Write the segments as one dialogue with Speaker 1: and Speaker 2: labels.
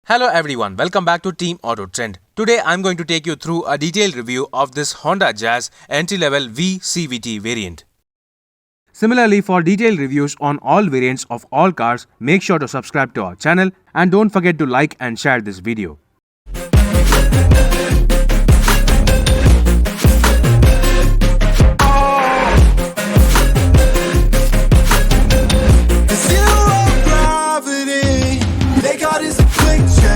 Speaker 1: Hello everyone, welcome back to TeamAutoTrend. Today I'm going to take you through a detailed review of this Honda Jazz entry-level V CVT variant. Similarly, for detailed reviews on all variants of all cars, make sure to subscribe to our channel and don't forget to like and share this video.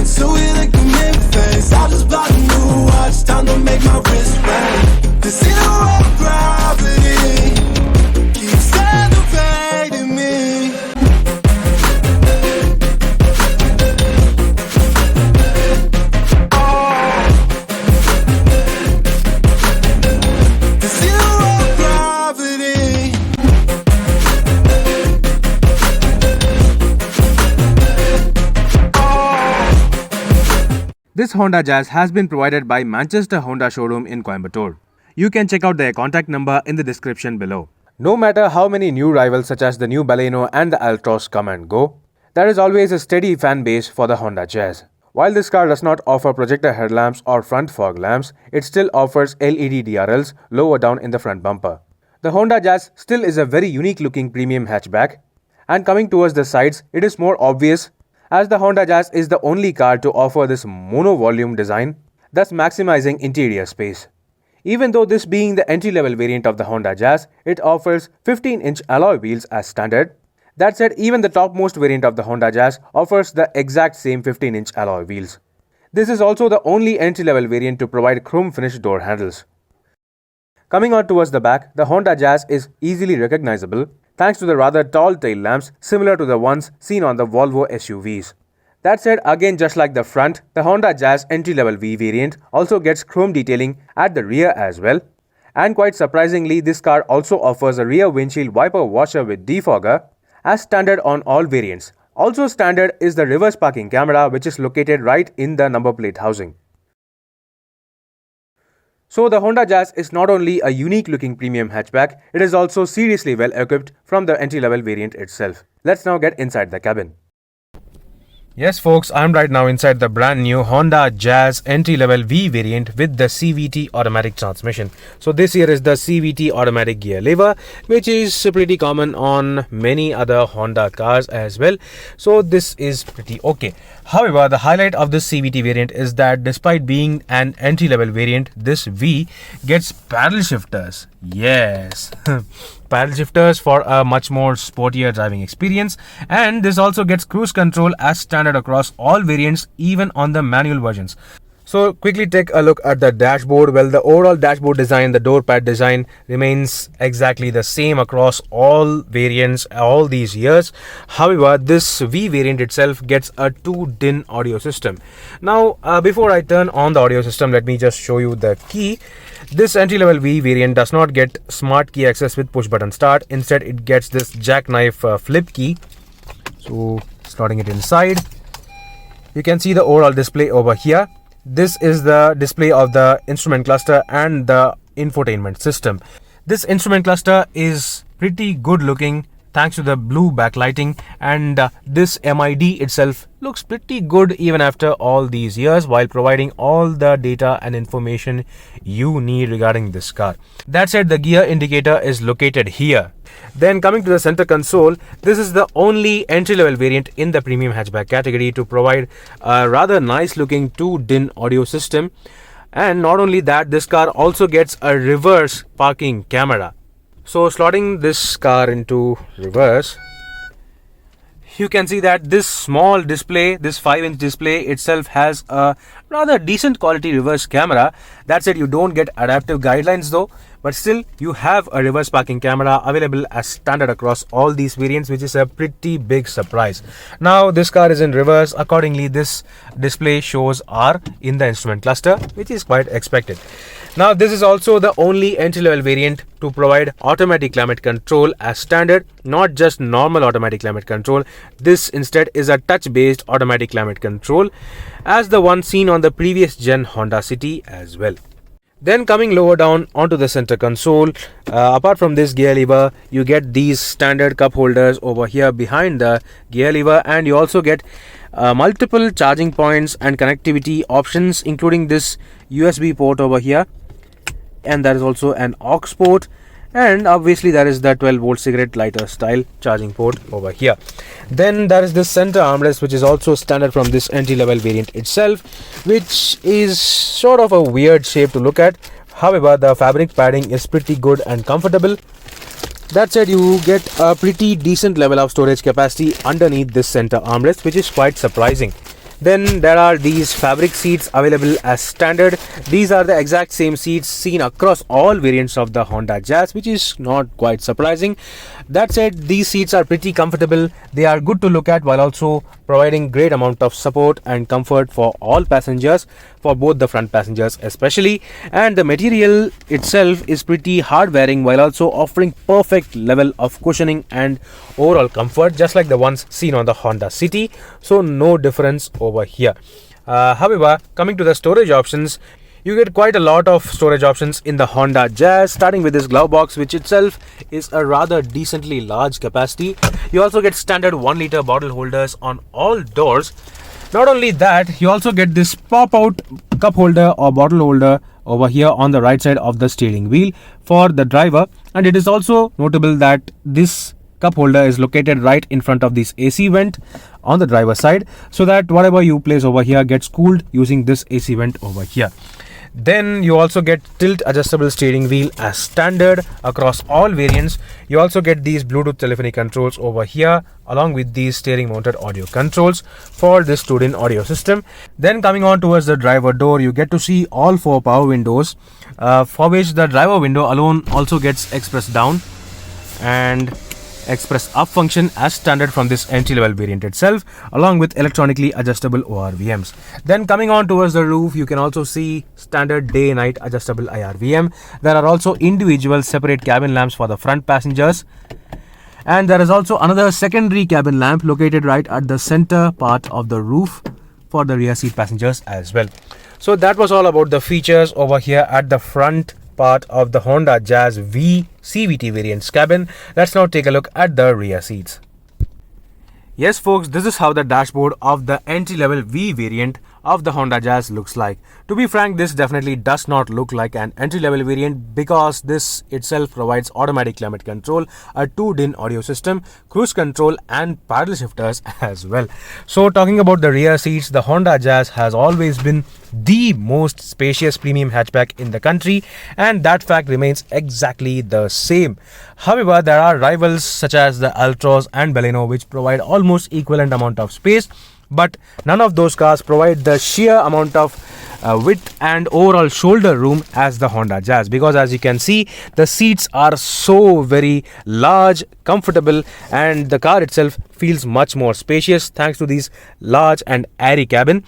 Speaker 2: So we like a mid-face. I just bought a new watch, time to make my wrist ring. The zero gravity keeps elevating me. The zero gravity.
Speaker 1: This Honda Jazz has been provided by Manchester Honda showroom in Coimbatore. You can check out their contact number in the description below. No matter how many new rivals such as the new Baleno and the Altroz come and go, there is always a steady fan base for the Honda Jazz. While this car does not offer projector headlamps or front fog lamps, it still offers LED DRLs lower down in the front bumper. The Honda Jazz still is a very unique looking premium hatchback, and coming towards the sides, it is more obvious as the Honda Jazz is the only car to offer this mono-volume design, thus maximizing interior space. Even though this being the entry-level variant of the Honda Jazz, it offers 15-inch alloy wheels as standard. That said, even the topmost variant of the Honda Jazz offers the exact same 15-inch alloy wheels. This is also the only entry-level variant to provide chrome-finished door handles. Coming on towards the back, the Honda Jazz is easily recognizable thanks to the rather tall tail lamps similar to the ones seen on the Volvo SUVs. That said, again just like the front, the Honda Jazz entry-level V variant also gets chrome detailing at the rear as well. And quite surprisingly, this car also offers a rear windshield wiper washer with defogger as standard on all variants. Also standard is the reverse parking camera, which is located right in the number plate housing. So the Honda Jazz is not only a unique looking premium hatchback, it is also seriously well equipped from the entry level variant itself. Let's now get inside the cabin. Yes folks, I'm right now inside the brand new Honda Jazz entry-level V variant with the CVT automatic transmission. So this here is the CVT automatic gear lever, which is pretty common on many other Honda cars as well. So this is pretty okay. However, the highlight of this CVT variant is that despite being an entry-level variant, this V gets paddle shifters. Yes, paddle shifters for a much more sportier driving experience, and this also gets cruise control as standard across all variants, even on the manual versions. So quickly take a look at the dashboard. Well, the overall dashboard design, the door pad design remains exactly the same across all variants all these years. However, this V variant itself gets a 2-DIN audio system. Now, before I turn on the audio system, let me just show you the key. This entry-level V variant does not get smart key access with push button start. Instead, it gets this jackknife flip key. So, slotting it inside, you can see the overall display over here. This is the display of the instrument cluster and the infotainment system. This instrument cluster is pretty good looking thanks to the blue backlighting, and this MID itself looks pretty good even after all these years, while providing all the data and information you need regarding this car. That said, the gear indicator is located here. Then coming to the center console, this is the only entry-level variant in the premium hatchback category to provide a rather nice looking 2-DIN audio system. And not only that, this car also gets a reverse parking camera. So slotting this car into reverse, you can see that this small display, this 5-inch display itself has a rather decent quality reverse camera. That said, you don't get adaptive guidelines though, but still you have a reverse parking camera available as standard across all these variants, which is a pretty big surprise. Now this car is in reverse, accordingly this display shows R in the instrument cluster, which is quite expected. Now this is also the only entry-level variant to provide automatic climate control as standard, not just normal automatic climate control. This instead is a touch-based automatic climate control, as the one seen on the previous gen Honda City as well. Then coming lower down onto the center console, apart from this gear lever, you get these standard cup holders over here behind the gear lever, and you also get multiple charging points and connectivity options, including this USB port over here, and there is also an aux port, and obviously there is the 12-volt cigarette lighter style charging port over here. Then there is this center armrest, which is also standard from this entry-level variant itself, which is sort of a weird shape to look at. However, the fabric padding is pretty good and comfortable. That said, you get a pretty decent level of storage capacity underneath this center armrest, which is quite surprising. Then there are these fabric seats available as standard. These are the exact same seats seen across all variants of the Honda Jazz, which is not quite surprising. That said, these seats are pretty comfortable. They are good to look at while also providing great amount of support and comfort for all passengers, for both the front passengers especially. And the material itself is pretty hard wearing while also offering perfect level of cushioning and overall comfort, just like the ones seen on the Honda City. So no difference over here. However, coming to the storage options, you get quite a lot of storage options in the Honda Jazz, starting with this glove box, which itself is a rather decently large capacity. You also get standard 1-liter bottle holders on all doors. Not only that, you also get this pop-out cup holder or bottle holder over here on the right side of the steering wheel for the driver. And it is also notable that this cup holder is located right in front of this AC vent on the driver's side, so that whatever you place over here gets cooled using this AC vent over here. Then you also get tilt adjustable steering wheel as standard across all variants. You also get these Bluetooth telephony controls over here, along with these steering mounted audio controls for this 2-in audio system. Then coming on towards the driver door, you get to see all 4 power windows, for which the driver window alone also gets express down and express up function as standard from this entry-level variant itself, along with electronically adjustable ORVMs. Then coming on towards the roof, you can also see standard day-night adjustable IRVM. There are also individual separate cabin lamps for the front passengers, and there is also another secondary cabin lamp located right at the center part of the roof for the rear seat passengers as well. So that was all about the features over here at the front part of the Honda Jazz V CVT variant's cabin. Let's now take a look at the rear seats. Yes folks, this is how the dashboard of the entry-level V variant of the Honda Jazz looks like. To be frank, this definitely does not look like an entry-level variant, because this itself provides automatic climate control, a 2-in audio system, cruise control and paddle shifters as well. So talking about the rear seats, the Honda Jazz has always been the most spacious premium hatchback in the country, and that fact remains exactly the same. However, there are rivals such as the Altroz and Baleno which provide almost equivalent amount of space, but none of those cars provide the sheer amount of width and overall shoulder room as the Honda Jazz, because as you can see, the seats are so very large, comfortable, and the car itself feels much more spacious thanks to these large and airy cabin.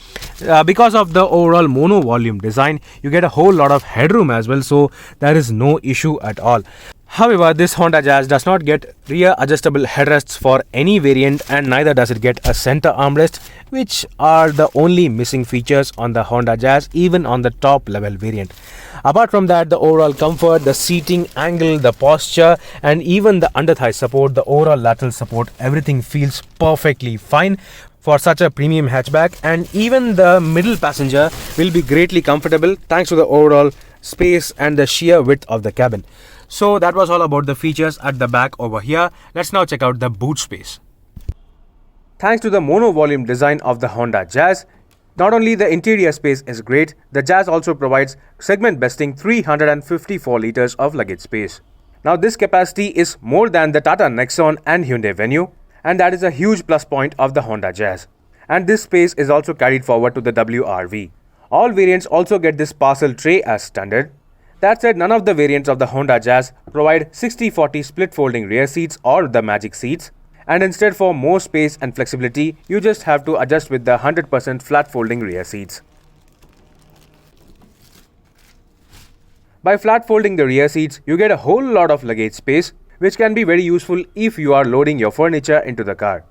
Speaker 1: Because of the overall mono volume design, you get a whole lot of headroom as well, so there is no issue at all. However, this Honda Jazz does not get rear adjustable headrests for any variant, and neither does it get a center armrest, which are the only missing features on the Honda Jazz, even on the top level variant. Apart from that, the overall comfort, the seating angle, the posture, and even the under thigh support, the overall lateral support, everything feels perfectly fine for such a premium hatchback, and even the middle passenger will be greatly comfortable thanks to the overall space and the sheer width of the cabin. So that was all about the features at the back over here. Let's now check out the boot space. Thanks to the mono volume design of the Honda Jazz, not only the interior space is great, the Jazz also provides segment besting 354 liters of luggage space. Now this capacity is more than the Tata Nexon and Hyundai Venue, and that is a huge plus point of the Honda Jazz. And this space is also carried forward to the WRV. All variants also get this parcel tray as standard. That said, none of the variants of the Honda Jazz provide 60-40 split folding rear seats or the magic seats, and instead, for more space and flexibility, you just have to adjust with the 100% flat folding rear seats. By flat folding the rear seats, you get a whole lot of luggage space, which can be very useful if you are loading your furniture into the car.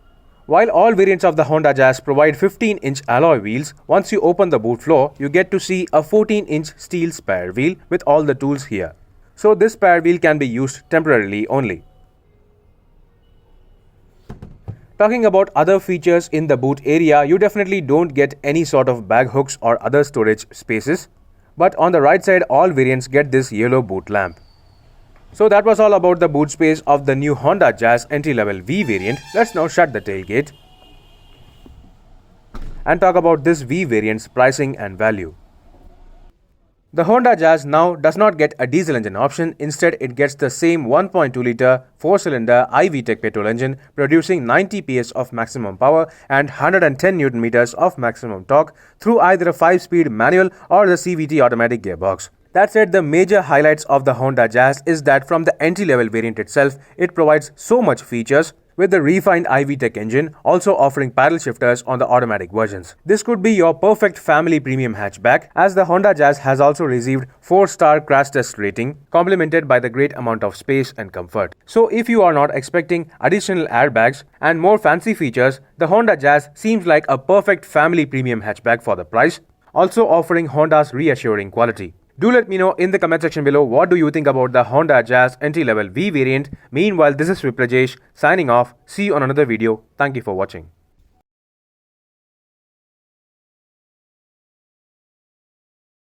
Speaker 1: While all variants of the Honda Jazz provide 15-inch alloy wheels, once you open the boot floor, you get to see a 14-inch steel spare wheel with all the tools here. So this spare wheel can be used temporarily only. Talking about other features in the boot area, you definitely don't get any sort of bag hooks or other storage spaces. But on the right side, all variants get this yellow boot lamp. So that was all about the boot space of the new Honda Jazz entry-level V variant. Let's now shut the tailgate and talk about this V variant's pricing and value. The Honda Jazz now does not get a diesel engine option. Instead, it gets the same 1.2-litre 4-cylinder iVTEC petrol engine, producing 90 PS of maximum power and 110 Nm of maximum torque through either a 5-speed manual or the CVT automatic gearbox. That said, the major highlights of the Honda Jazz is that from the entry-level variant itself, it provides so much features, with the refined iVTEC engine also offering paddle shifters on the automatic versions. This could be your perfect family premium hatchback, as the Honda Jazz has also received 4-star crash test rating, complemented by the great amount of space and comfort. So if you are not expecting additional airbags and more fancy features, the Honda Jazz seems like a perfect family premium hatchback for the price, also offering Honda's reassuring quality. Do let me know in the comment section below what do you think about the Honda Jazz entry-level V variant. Meanwhile, this is Viprajesh signing off. See you on another video. Thank you for watching.